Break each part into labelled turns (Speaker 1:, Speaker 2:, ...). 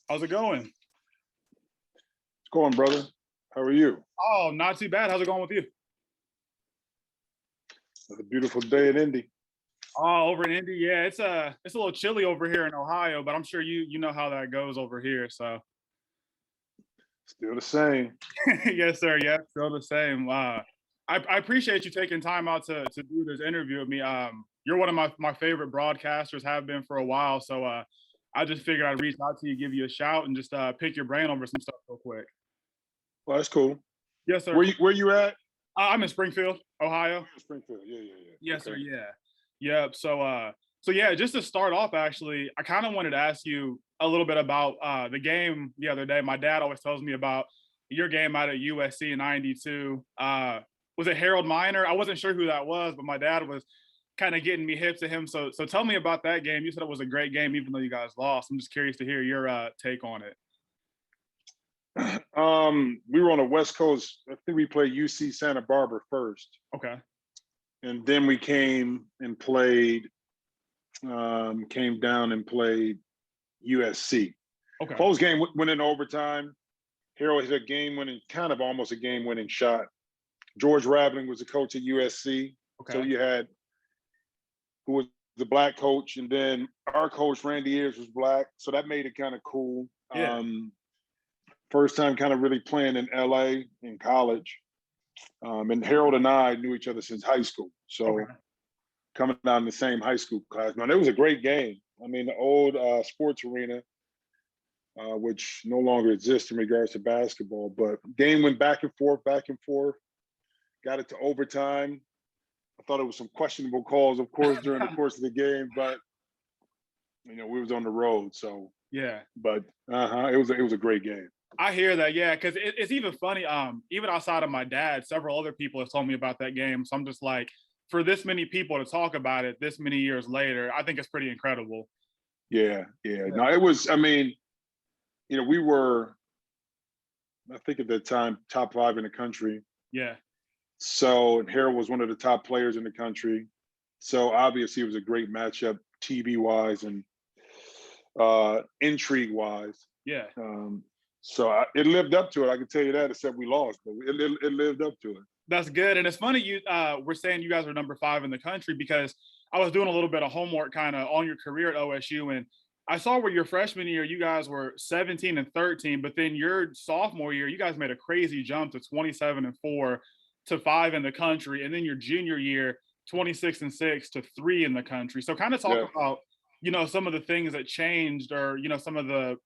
Speaker 1: How's it going?
Speaker 2: What's going, brother? How are you?
Speaker 1: Oh, not too bad. How's it going with you?
Speaker 2: It's a beautiful day in Indy.
Speaker 1: Oh, over in Indy, yeah, it's a little chilly over here in Ohio, but I'm sure you know how that goes over here. So,
Speaker 2: Still the same.
Speaker 1: yes, sir. Yeah, still the same. I appreciate you taking time out to do this interview with me. You're one of my favorite broadcasters, have been for a while. So, I just figured I'd reach out to you, give you a shout, and just pick your brain over some stuff real quick.
Speaker 2: Well, that's cool.
Speaker 1: Yes, sir.
Speaker 2: Where you at?
Speaker 1: I'm in Springfield, Ohio.
Speaker 2: Springfield. Yeah.
Speaker 1: Yes, sir.
Speaker 2: Okay.
Speaker 1: Yeah. Yep. So yeah, just to start off, actually, I kind of wanted to ask you a little bit about the game the other day. My dad always tells me about your game out at USC in '92. Was it Harold Miner? I wasn't sure who that was, but my dad was kind of getting me hip to him. So tell me about that game. You said it was a great game, even though you guys lost. I'm just curious to hear your take on it.
Speaker 2: We were on the West Coast. I think we played UC Santa Barbara first,
Speaker 1: Okay.
Speaker 2: and then we came and played. Came down and played USC.
Speaker 1: Okay.
Speaker 2: Close game, went in overtime. Harold hit a game-winning, kind of almost a game-winning shot. George Raveling was the coach at USC.
Speaker 1: Okay.
Speaker 2: So you had who was the black coach, and then our coach Randy Ayers was black, so that made it kind of cool.
Speaker 1: Yeah.
Speaker 2: First time kind of really playing in LA in college. And Harold and I knew each other since high school. So
Speaker 1: Okay.
Speaker 2: coming down in the same high school class. Man, it was a great game. I mean, the old sports arena, which no longer exists in regards to basketball, but game went back and forth, got it to overtime. I thought it was some questionable calls, of course, during the course of the game, but we was on the road, so
Speaker 1: Yeah.
Speaker 2: but it was a great game.
Speaker 1: I hear that, yeah, because it's even funny. Even outside of my dad, several other people have told me about that game. So I'm just like, for this many people to talk about it this many years later, I think it's pretty incredible.
Speaker 2: Yeah. No, it was. I mean, we were, I think at that time, top 5 in the country.
Speaker 1: Yeah.
Speaker 2: So and Harold was one of the top players in the country. So obviously, it was a great matchup, TV wise and intrigue wise.
Speaker 1: Yeah.
Speaker 2: It lived up to it. I can tell you that, except we lost, but it lived up to it.
Speaker 1: That's good. And it's funny you were saying you guys are number 5 in the country, because I was doing a little bit of homework kind of on your career at OSU, and I saw where your freshman year you guys were 17 and 13, but then your sophomore year you guys made a crazy jump to 27 and 4 to 5 in the country, and then your junior year 26 and 6 to 3 in the country. So kind of talk about some of the things that changed, or some of the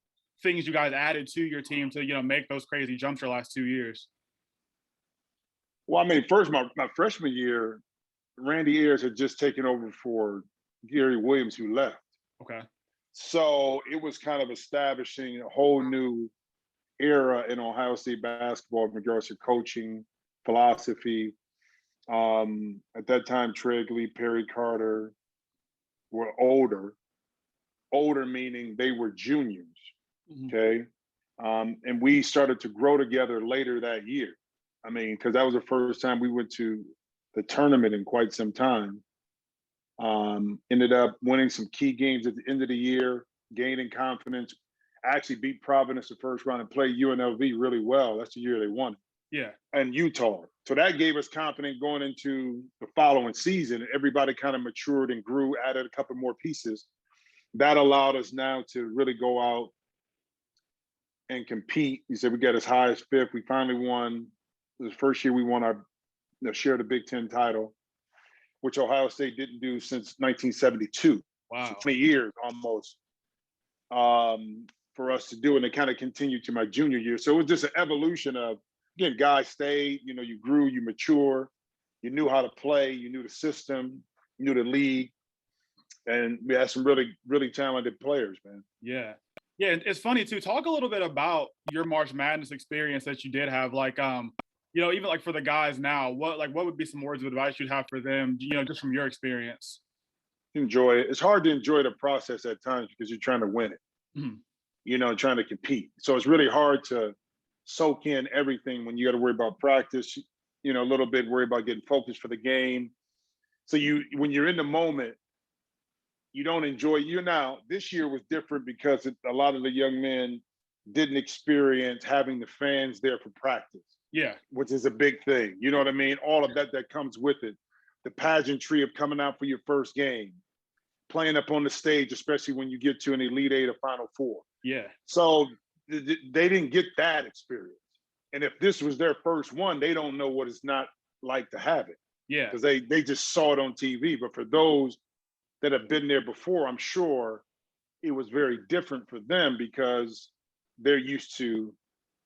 Speaker 1: things you guys added to your team to make those crazy jumps your last 2 years.
Speaker 2: Well, I mean, first my freshman year, Randy Ayers had just taken over for Gary Williams, who left.
Speaker 1: Okay.
Speaker 2: So it was kind of establishing a whole new era in Ohio State basketball in regards to coaching, philosophy. At that time, Tregley, Perry Carter were older meaning they were juniors.
Speaker 1: Mm-hmm.
Speaker 2: Okay. And we started to grow together later that year. I mean, because that was the first time we went to the tournament in quite some time. Ended up winning some key games at the end of the year, gaining confidence, actually beat Providence the first round and played UNLV really well. That's the year they won it.
Speaker 1: Yeah.
Speaker 2: And Utah. So that gave us confidence going into the following season. Everybody kind of matured and grew, added a couple more pieces. That allowed us now to really go out and compete. We said we got as high as 5th. We finally won. The first year we won our share of the Big Ten title, which Ohio State didn't do since 1972.
Speaker 1: Wow.
Speaker 2: So 20 years almost for us to do. And it kind of continued to my junior year. So it was just an evolution of, again, guys stayed, you grew, you mature, you knew how to play, you knew the system, you knew the league. And we had some really, really talented players, man.
Speaker 1: Yeah. Yeah. It's funny too. Talk a little bit about your March Madness experience that you did have. Like, even like for the guys now, what would be some words of advice you'd have for them, just from your experience?
Speaker 2: Enjoy it. It's hard to enjoy the process at times because you're trying to win it,
Speaker 1: mm-hmm.
Speaker 2: Trying to compete. So it's really hard to soak in everything when you got to worry about practice, a little bit worry about getting focused for the game. So when you're in the moment, you don't enjoy. Now, this year was different because a lot of the young men didn't experience having the fans there for practice,
Speaker 1: Yeah.
Speaker 2: which is a big thing. You know what I mean? All of that comes with it. The pageantry of coming out for your first game, playing up on the stage, especially when you get to an Elite Eight or Final Four.
Speaker 1: Yeah.
Speaker 2: So they didn't get that experience. And if this was their first one, they don't know what it's not like to have it.
Speaker 1: Yeah.
Speaker 2: Because they just saw it on TV. But for those that have been there before, I'm sure it was very different for them because they're used to,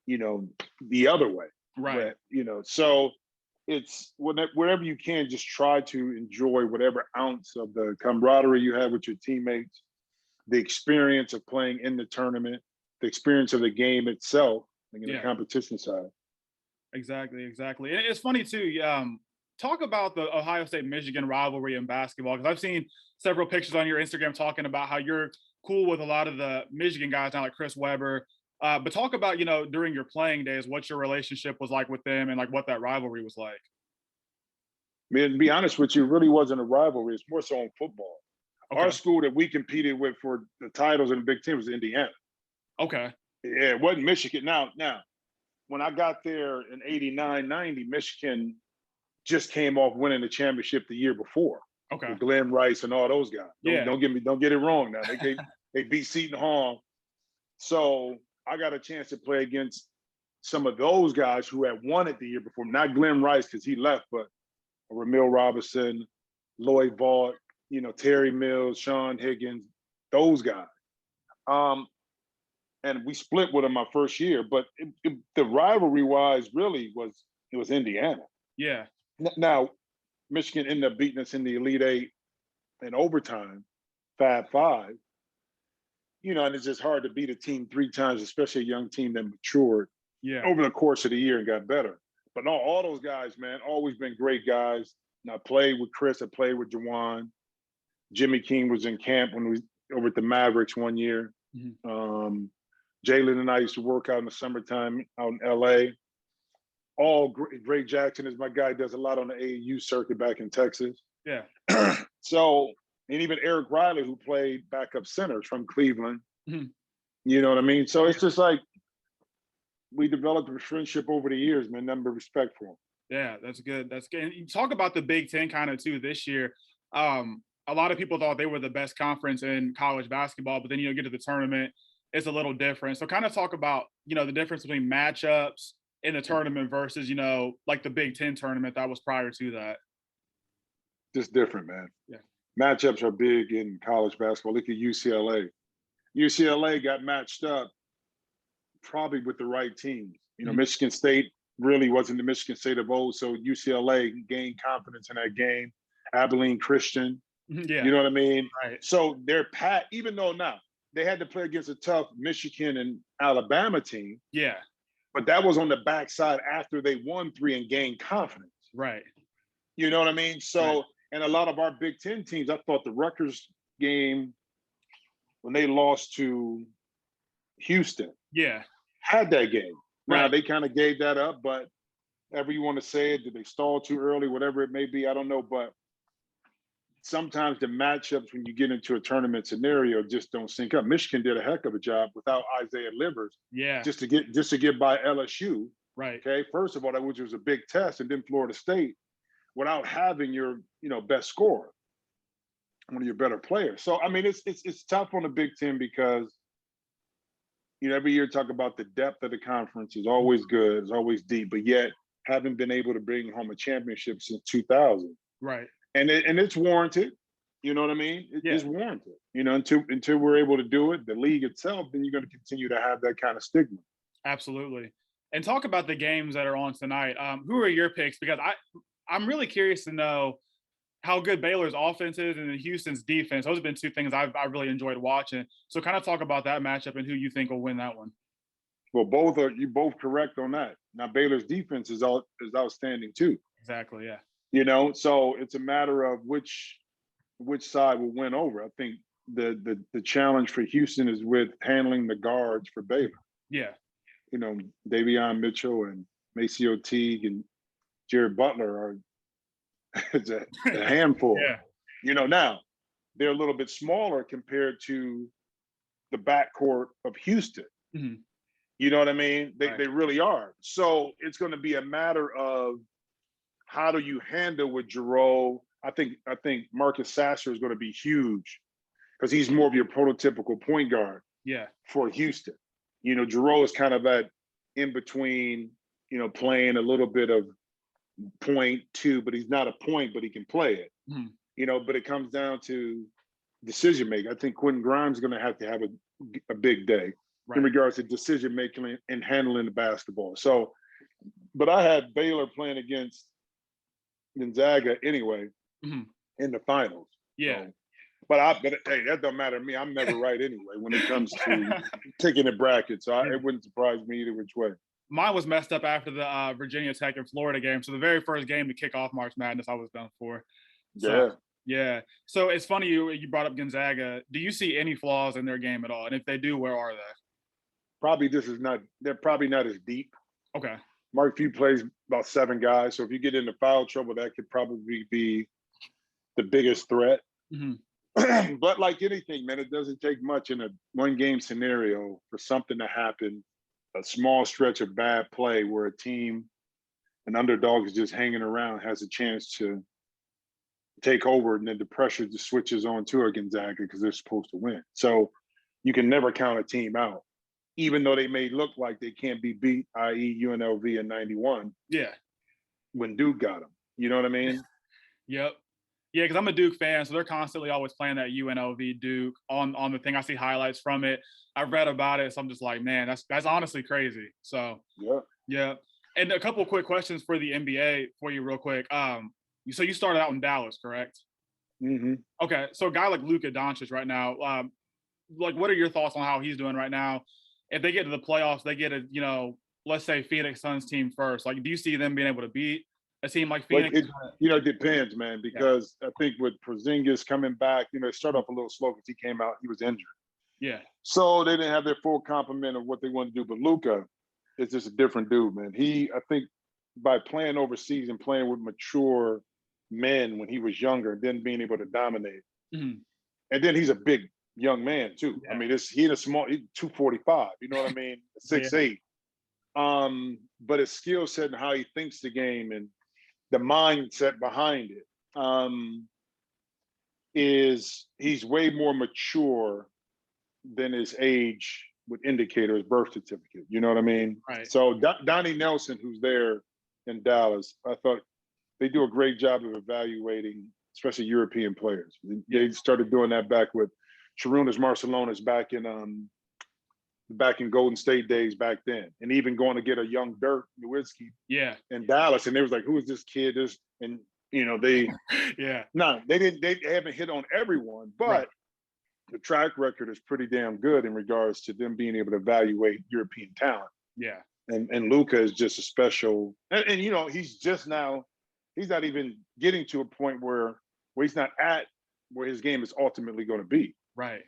Speaker 2: the other way.
Speaker 1: Right.
Speaker 2: Where, so it's wherever you can, just try to enjoy whatever ounce of the camaraderie you have with your teammates, the experience of playing in the tournament, the experience of the game itself, like the competition side.
Speaker 1: Exactly. And it's funny too. Talk about the Ohio State-Michigan rivalry in basketball, because I've seen several pictures on your Instagram talking about how you're cool with a lot of the Michigan guys now, like Chris Webber. But talk about, during your playing days, what your relationship was like with them and like what that rivalry was like.
Speaker 2: I mean, to be honest with you, it really wasn't a rivalry. It's more so in football.
Speaker 1: Okay.
Speaker 2: Our school that we competed with for the titles in the Big Ten was Indiana.
Speaker 1: Okay.
Speaker 2: Yeah, it wasn't Michigan. Now, when I got there in 89, 90, Michigan just came off winning the championship the year before.
Speaker 1: Okay.
Speaker 2: With Glenn Rice and all those guys. Don't get it wrong now. They beat Seton Hall. So I got a chance to play against some of those guys who had won it the year before. Not Glenn Rice because he left, but Ramil Robinson, Lloyd Vaught, Terry Mills, Sean Higgins, those guys. And we split with them my first year, but the rivalry-wise really was Indiana.
Speaker 1: Yeah.
Speaker 2: Now, Michigan ended up beating us in the Elite Eight in overtime, 5-5. And it's just hard to beat a team 3 times, especially a young team that matured over the course of the year and got better. But no, all those guys, man, always been great guys. And I played with Chris, I played with Jawan. Jimmy King was in camp when we over at the Mavericks one year. Mm-hmm. Jalen and I used to work out in the summertime out in LA. All great. Ray Jackson is my guy, does a lot on the AAU circuit back in Texas.
Speaker 1: Yeah.
Speaker 2: So, and even Eric Riley, who played backup centers from Cleveland.
Speaker 1: Mm-hmm.
Speaker 2: You know what I mean? So it's just like we developed a friendship over the years, man. Nothing but respect for him.
Speaker 1: Yeah, that's good. And you talk about the Big Ten kind of too this year. A lot of people thought they were the best conference in college basketball, but then get to the tournament, it's a little different. So kind of talk about, the difference between matchups in the tournament versus, like the Big Ten tournament that was prior to that.
Speaker 2: Just different, man.
Speaker 1: Yeah.
Speaker 2: Matchups are big in college basketball. Look at UCLA. UCLA got matched up probably with the right teams. Mm-hmm. Michigan State really wasn't the Michigan State of old, so UCLA gained confidence in that game. Abilene Christian.
Speaker 1: Yeah.
Speaker 2: You know what I mean?
Speaker 1: Right.
Speaker 2: So they're even though now they had to play against a tough Michigan and Alabama team.
Speaker 1: Yeah.
Speaker 2: But that was on the backside after they won 3 and gained confidence.
Speaker 1: Right.
Speaker 2: You know what I mean? So, and a lot of our Big Ten teams, I thought the Rutgers game, when they lost to Houston, had that game. Now, they kind of gave that up, but however you want to say it, did they stall too early, whatever it may be, I don't know. But sometimes the matchups when you get into a tournament scenario just don't sync up. Michigan did a heck of a job without Isaiah Livers.
Speaker 1: Yeah.
Speaker 2: Just to get by LSU.
Speaker 1: Right.
Speaker 2: Okay. First of all, which was a big test, and then Florida State without having your best scorer, one of your better players. So I mean, it's tough on the Big Ten because every year talk about the depth of the conference is always good, it's always deep, but yet haven't been able to bring home a championship since 2000.
Speaker 1: Right.
Speaker 2: And it's warranted. You know what I mean? It's warranted. Until we're able to do it, the league itself, then you're going to continue to have that kind of stigma.
Speaker 1: Absolutely. And talk about the games that are on tonight. Who are your picks? Because I'm really curious to know how good Baylor's offense is and then Houston's defense. Those have been 2 things I've really enjoyed watching. So kind of talk about that matchup and who you think will win that one.
Speaker 2: Well, you're both correct on that. Now Baylor's defense is outstanding too.
Speaker 1: Exactly. Yeah.
Speaker 2: So it's a matter of which side will win over. I think the challenge for Houston is with handling the guards for Baylor.
Speaker 1: Yeah.
Speaker 2: Davion Mitchell and Maceo Teague and Jared Butler are it's a handful.
Speaker 1: Yeah.
Speaker 2: Now they're a little bit smaller compared to the backcourt of Houston.
Speaker 1: Mm-hmm.
Speaker 2: You know what I mean?
Speaker 1: Right.
Speaker 2: They really are. So it's going to be a matter of how do you handle with Jerome. I think Marcus Sasser is going to be huge because he's more of your prototypical point guard
Speaker 1: Yeah.
Speaker 2: for Houston. You know, Jerome is kind of at in between, you know, playing a little bit of point too, but he's not a point, but he can play it.
Speaker 1: Mhm.
Speaker 2: You know, but it comes down to decision making. I think Quentin Grimes is going to have a big day
Speaker 1: Right.
Speaker 2: in regards to decision making and handling the basketball. So, but I had Baylor playing against Gonzaga anyway
Speaker 1: Mhm.
Speaker 2: in the finals.
Speaker 1: Yeah.
Speaker 2: So, but hey, that don't matter to me. I'm never right anyway when it comes to picking a bracket. So
Speaker 1: Yeah.
Speaker 2: it wouldn't surprise me either which way.
Speaker 1: Mine was messed up after the Virginia Tech and Florida game. So the very first game to kick off March Madness, I was done for. So,
Speaker 2: Yeah.
Speaker 1: yeah. So it's funny you brought up Gonzaga. Do you see any flaws in their game at all? And if they do, where are they?
Speaker 2: Probably they're probably not as deep.
Speaker 1: Okay.
Speaker 2: Mark Few plays about 7 guys. So if you get into foul trouble, that could probably be the biggest threat.
Speaker 1: Mhm.
Speaker 2: But like anything, man, it doesn't take much in a 1-game scenario for something to happen, a small stretch of bad play where a team, an underdog is just hanging around, has a chance to take over, and then the pressure just switches on to a Gonzaga because they're supposed to win. So you can never count a team out, even though they may look like they can't be beat, i.e. UNLV in 91.
Speaker 1: Yeah.
Speaker 2: When Duke got them. You know what I mean?
Speaker 1: Yep. Yeah, because I'm a Duke fan, so they're constantly always playing that UNLV Duke on the thing. I see highlights from it. I've read about it, so I'm just like, man, that's honestly crazy. So yeah. And a couple of quick questions for the NBA for you, real quick. So you started out in Dallas, correct?
Speaker 2: Mm-hmm.
Speaker 1: Okay, so a guy like Luka Doncic right now, like, what are your thoughts on how he's doing right now? If they get to the playoffs, they get let's say Phoenix Suns team first. Like, do you see them being able to beat a team like Phoenix?
Speaker 2: It depends, man, because I think with Porzingis coming back, it started off a little slow because he came out, he was injured.
Speaker 1: Yeah.
Speaker 2: So they didn't have their full complement of what they wanted to do. But Luka is just a different dude, man. I think by playing overseas and playing with mature men when he was younger, then being able to dominate.
Speaker 1: Mm-hmm.
Speaker 2: And then he's a big young man too. Yeah. I mean, he's 245, you know what I mean? 6'8". But his skill set and how he thinks the game and the mindset behind it is he's way more mature than his age would indicate, or his birth certificate. You know what I mean?
Speaker 1: Right.
Speaker 2: So Donnie Nelson, who's there in Dallas, I thought they do a great job of evaluating, especially European players. They started doing that back with Sharunas Marcelonis back in Golden State days back then, and even going to get a young Dirk Nowitzki in Dallas, and they was like, who is this kid? And they they haven't hit on everyone, but the track record is pretty damn good in regards to them being able to evaluate European talent.
Speaker 1: Yeah.
Speaker 2: And Luka is just a special, and he's not even getting to a point where he's not at where his game is ultimately going to be.
Speaker 1: Right.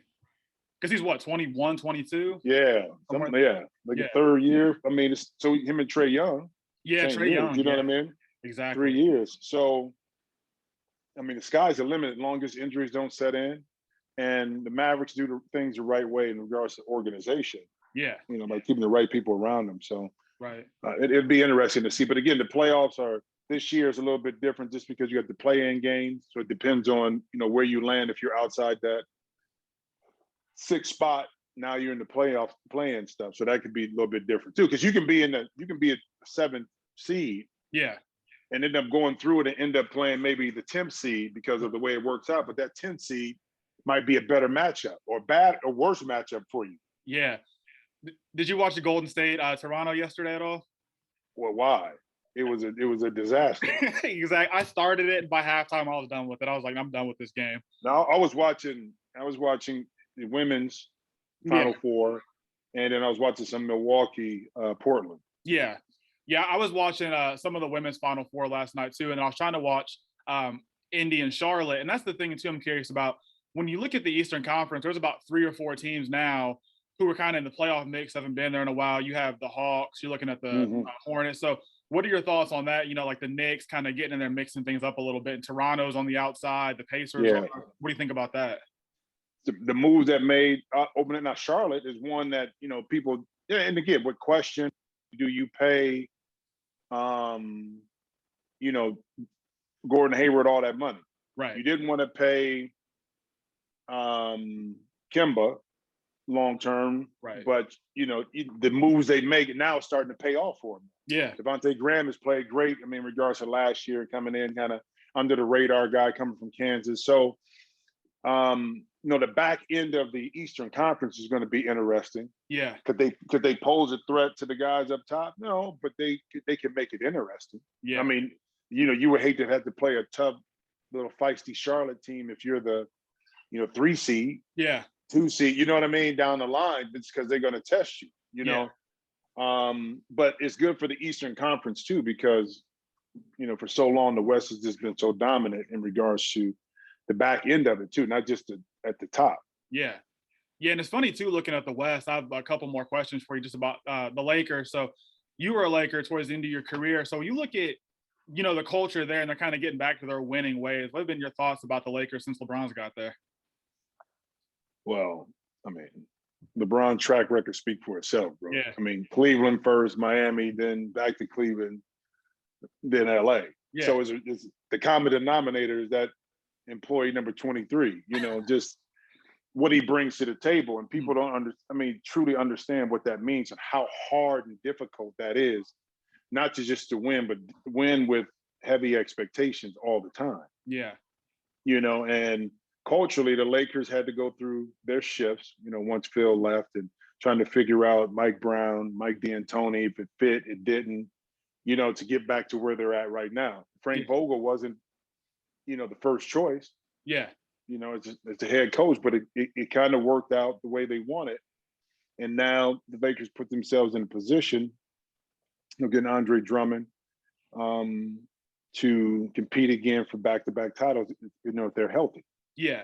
Speaker 1: Because he's what, 21, 22?
Speaker 2: Yeah. Like a third year. I mean, so him and Trae Young.
Speaker 1: Yeah, Trae Young.
Speaker 2: You know what I mean?
Speaker 1: Exactly.
Speaker 2: 3 years. So, I mean, the sky's the limit as long as injuries don't set in. And the Mavericks do the things the right way in regards to organization.
Speaker 1: Yeah.
Speaker 2: By keeping the right people around them. So, it'd be interesting to see. But again, the playoffs this year is a little bit different just because you have the play-in games. So it depends on, where you land. If you're outside that 6th spot, now you're in the playoff play-in stuff. So that could be a little bit different too. Because you can be a 7th seed.
Speaker 1: Yeah.
Speaker 2: And end up going through it and end up playing maybe the 10th seed because of the way it works out. But that 10th seed might be a better matchup or worse matchup for you.
Speaker 1: Yeah. Did you watch the Golden State Toronto yesterday at all?
Speaker 2: Well, why? It was a disaster.
Speaker 1: Exactly. I started it, and by halftime I was done with it. I was like, I'm done with this game.
Speaker 2: No, I was watching the women's Final Four, and then I was watching some Milwaukee, Portland.
Speaker 1: Yeah. I was watching some of the women's Final Four last night too, and I was trying to watch Indy and Charlotte, and that's the thing too I'm curious about. When you look at the Eastern Conference, there's about 3 or 4 teams now who are kind of in the playoff mix, haven't been there in a while. You have the Hawks, you're looking at the Hornets. So what are your thoughts on that? Like the Knicks kind of getting in there, mixing things up a little bit. And Toronto's on the outside, the Pacers.
Speaker 2: Yeah.
Speaker 1: What do you think about that?
Speaker 2: the moves that made opening now Charlotte is one that people. Yeah, and again, what question do you pay? You know, Gordon Hayward all that money.
Speaker 1: Right.
Speaker 2: You didn't want to pay Kemba long term,
Speaker 1: Right.
Speaker 2: but the moves they make now starting to pay off for them.
Speaker 1: Yeah.
Speaker 2: Devontae Graham has played great. I mean, in regards to last year, coming in kind of under the radar guy coming from Kansas. So, the back end of the Eastern Conference is going to be interesting.
Speaker 1: Yeah.
Speaker 2: Could they pose a threat to the guys up top? No, but they can make it interesting.
Speaker 1: Yeah.
Speaker 2: I mean, you would hate to have to play a tough little feisty Charlotte team if you're the 3 seed.
Speaker 1: Yeah.
Speaker 2: 2 seed, you know what I mean, down the line. It's because they're going to test you,
Speaker 1: Yeah.
Speaker 2: But it's good for the Eastern Conference too, because for so long the West has just been so dominant in regards to the back end of it too, not just at the top.
Speaker 1: Yeah. Yeah, and it's funny too, looking at the West. I have a couple more questions for you just about the Lakers. So you were a Laker towards the end of your career. So you look at, the culture there, and they're kind of getting back to their winning ways. What have been your thoughts about the Lakers since LeBron's got there?
Speaker 2: Well, I mean, LeBron track record speak for itself, bro.
Speaker 1: Yeah.
Speaker 2: I mean, Cleveland first, Miami, then back to Cleveland, then LA.
Speaker 1: Yeah.
Speaker 2: So it's the common denominator is that employee number 23, just what he brings to the table. And people don't truly understand what that means and how hard and difficult that is, not just to win, but win with heavy expectations all the time.
Speaker 1: Yeah.
Speaker 2: And culturally, the Lakers had to go through their shifts, once Phil left, and trying to figure out Mike Brown, Mike D'Antoni, if it fit, it didn't, to get back to where they're at right now. Frank Vogel wasn't, the first choice.
Speaker 1: Yeah.
Speaker 2: It's a head coach, but it kind of worked out the way they wanted. And now the Lakers put themselves in a position, getting Andre Drummond, to compete again for back-to-back titles, if they're healthy.
Speaker 1: Yeah.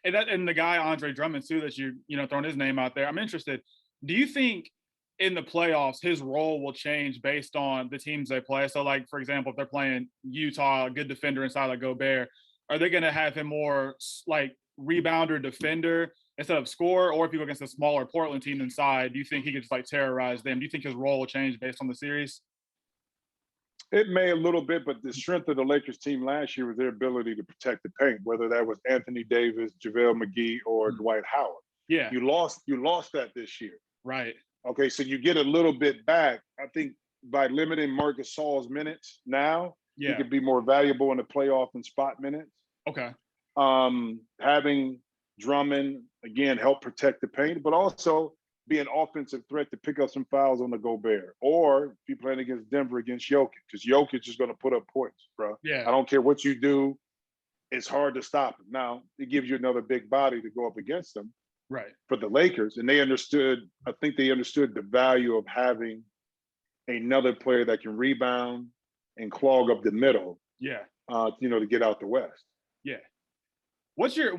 Speaker 1: And the guy, Andre Drummond, too, that throwing his name out there, I'm interested. Do you think in the playoffs, his role will change based on the teams they play? So, like, for example, if they're playing Utah, a good defender inside like Gobert, are they going to have him more like rebounder defender instead of scorer? Or if you go against a smaller Portland team inside, do you think he could just like terrorize them? Do you think his role will change based on the series?
Speaker 2: It may a little bit, but the strength of the Lakers team last year was their ability to protect the paint, whether that was Anthony Davis, JaVale McGee, or Dwight Howard.
Speaker 1: Yeah.
Speaker 2: You lost that this year.
Speaker 1: Right.
Speaker 2: Okay, so you get a little bit back. I think by limiting Marc Gasol's minutes now, he could be more valuable in the playoff and spot minutes.
Speaker 1: Okay.
Speaker 2: Having Drummond, again, help protect the paint, but also be an offensive threat to pick up some fouls on the Gobert. Or if you're playing against Denver against Jokic, because Jokic is going to put up points, bro.
Speaker 1: Yeah.
Speaker 2: I don't care what you do. It's hard to stop him. Now, it gives you another big body to go up against them.
Speaker 1: Right.
Speaker 2: For the Lakers. And I think they understood the value of having another player that can rebound and clog up the middle.
Speaker 1: Yeah.
Speaker 2: To get out the West.
Speaker 1: Yeah. What's your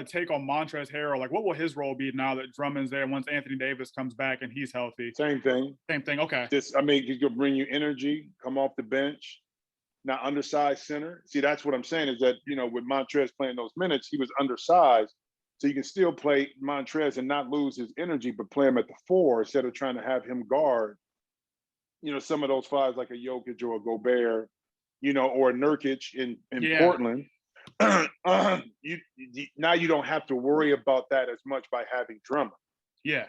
Speaker 1: take on Montrezl Harrell? Like, what will his role be now that Drummond's there once Anthony Davis comes back and he's healthy?
Speaker 2: Same thing.
Speaker 1: Okay.
Speaker 2: He's gonna bring you energy, come off the bench. Now, undersized center. See, that's what I'm saying is that, with Montrezl playing those minutes, he was undersized. So you can still play Montrezl and not lose his energy, but play him at the 4 instead of trying to have him guard, some of those fives like a Jokic or a Gobert, or a Nurkic in Portland. Now you don't have to worry about that as much by having Drummond.
Speaker 1: Yeah.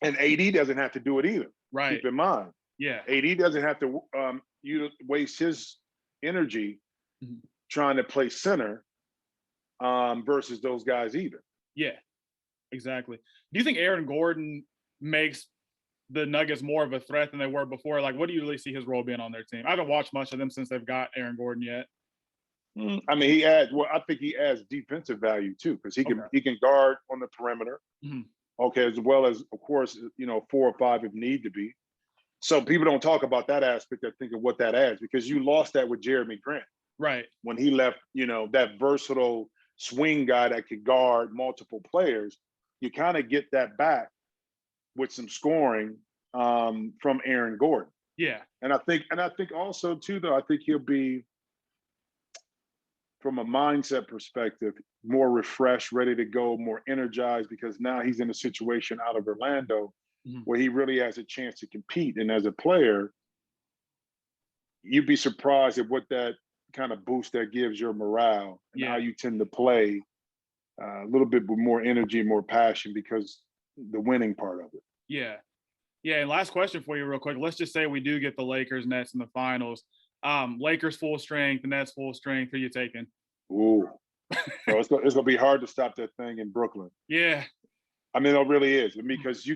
Speaker 2: And AD doesn't have to do it either.
Speaker 1: Right.
Speaker 2: Keep in mind.
Speaker 1: Yeah.
Speaker 2: AD doesn't have to waste his energy trying to play center versus those guys either.
Speaker 1: Yeah, exactly. Do you think Aaron Gordon makes the Nuggets more of a threat than they were before? Like, what do you really see his role being on their team? I haven't watched much of them since they've got Aaron Gordon yet.
Speaker 2: I mean, I think he adds defensive value too, because he can guard on the perimeter. Okay, as well as, of course, 4 or 5 if need to be. So people don't talk about that aspect. I think of what that adds, because you lost that with Jeremy Grant.
Speaker 1: Right.
Speaker 2: When he left, that versatile swing guy that could guard multiple players, you kind of get that back with some scoring from Aaron Gordon.
Speaker 1: Yeah.
Speaker 2: And I think also too, though, I think he'll be, from a mindset perspective, more refreshed, ready to go, more energized, because now he's in a situation out of Orlando where he really has a chance to compete. And as a player, you'd be surprised at what that kind of boost that gives your morale and how you tend to play a little bit with more energy, more passion, because the winning part of it.
Speaker 1: Yeah. Yeah. And last question for you, real quick. Let's just say we do get the Lakers, Nets in the finals. Lakers full strength, the Nets full strength. Who you taking?
Speaker 2: Ooh, bro, it's gonna be hard to stop that thing in Brooklyn.
Speaker 1: Yeah.
Speaker 2: I mean, it really is, because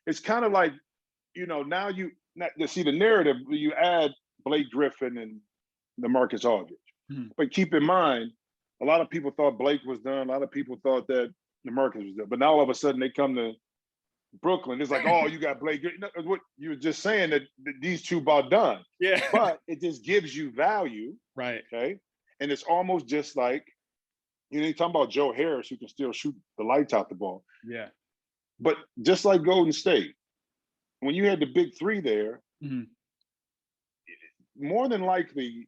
Speaker 2: it's kind of like, now you see the narrative. You add Blake Griffin and DeMarcus Aldridge, but keep in mind, a lot of people thought Blake was done. A lot of people thought that DeMarcus was done. But now all of a sudden they come to Brooklyn. It's like, oh, you got Blake. What you were just saying that these two about done.
Speaker 1: Yeah.
Speaker 2: But it just gives you value.
Speaker 1: Right.
Speaker 2: Okay. And it's almost just like, you're talking about Joe Harris, who can still shoot the lights out the ball.
Speaker 1: Yeah.
Speaker 2: But just like Golden State, when you had the big three there, more than likely,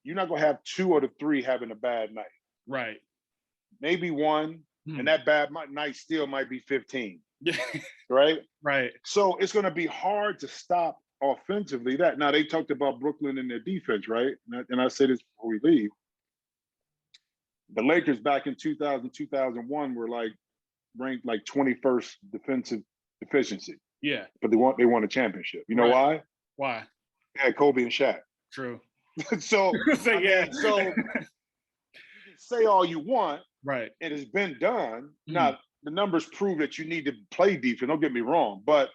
Speaker 2: you're not going to have two of the three having a bad night.
Speaker 1: Right.
Speaker 2: Maybe one, and that bad night still might be 15.
Speaker 1: Yeah.
Speaker 2: Right?
Speaker 1: Right.
Speaker 2: So it's going to be hard to stop offensively that. Now, they talked about Brooklyn and their defense, right? And I say this before we leave. The Lakers back in 2000, 2001 were ranked 21st defensive efficiency.
Speaker 1: Yeah.
Speaker 2: But they won a championship. You know why?
Speaker 1: Why?
Speaker 2: They had Kobe and Shaq.
Speaker 1: True.
Speaker 2: So
Speaker 1: so
Speaker 2: you can say all you want.
Speaker 1: Right.
Speaker 2: It has been done. Now, the numbers prove that you need to play defense. Don't get me wrong. But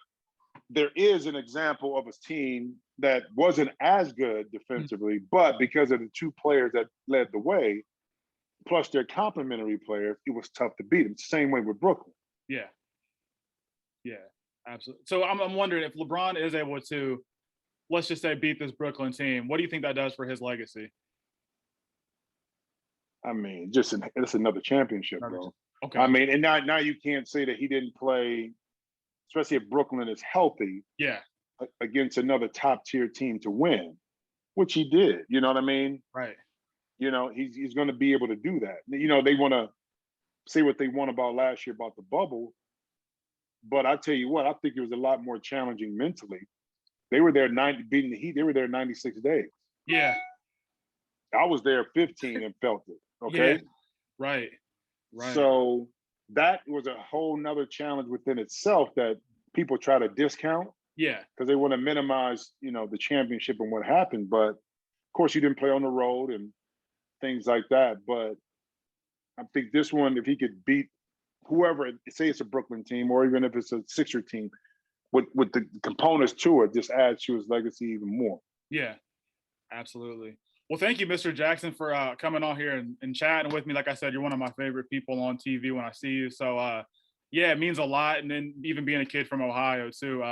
Speaker 2: there is an example of a team that wasn't as good defensively, but because of the two players that led the way, plus their complementary players, it was tough to beat them. Same way with Brooklyn.
Speaker 1: Yeah. Yeah, absolutely. So I'm wondering if LeBron is able to, let's just say, beat this Brooklyn team, what do you think that does for his legacy?
Speaker 2: I mean, it's another championship, bro.
Speaker 1: Okay.
Speaker 2: I mean, and now you can't say that he didn't play, especially if Brooklyn is healthy.
Speaker 1: Yeah.
Speaker 2: Against another top tier team to win, which he did. You know what I mean?
Speaker 1: Right.
Speaker 2: He's going to be able to do that. They want to say what they want about last year about the bubble, but I tell you what, I think it was a lot more challenging mentally. They were there beating the Heat. They were there 96 days.
Speaker 1: Yeah.
Speaker 2: I was there 15 and felt it. Okay.
Speaker 1: Yeah. Right. Right.
Speaker 2: So that was a whole nother challenge within itself that people try to discount.
Speaker 1: Yeah.
Speaker 2: Because they want to minimize, the championship and what happened. But of course, you didn't play on the road and things like that. But I think this one, if he could beat whoever, say it's a Brooklyn team, or even if it's a Sixer team, with the components to it, just adds to his legacy even more.
Speaker 1: Yeah, absolutely. Well, thank you, Mr. Jackson, for coming on here and chatting with me. Like I said, you're one of my favorite people on TV when I see you. So, yeah, it means a lot. And then even being a kid from Ohio, too,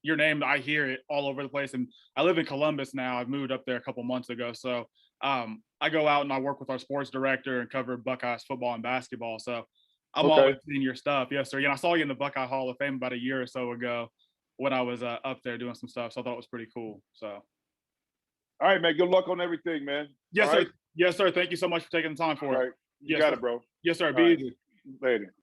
Speaker 1: your name, I hear it all over the place. And I live in Columbus now. I've moved up there a couple months ago. So I go out and I work with our sports director and cover Buckeyes football and basketball. So I'm always seeing your stuff. Yes, sir. Yeah, I saw you in the Buckeye Hall of Fame about a year or so ago when I was up there doing some stuff. So I thought it was pretty cool. So.
Speaker 2: All right, man. Good luck on everything, man.
Speaker 1: Yes, sir. Yes, sir. Thank you so much for taking the time for it.
Speaker 2: You got it, bro.
Speaker 1: Yes, sir. Be easy.
Speaker 2: Later.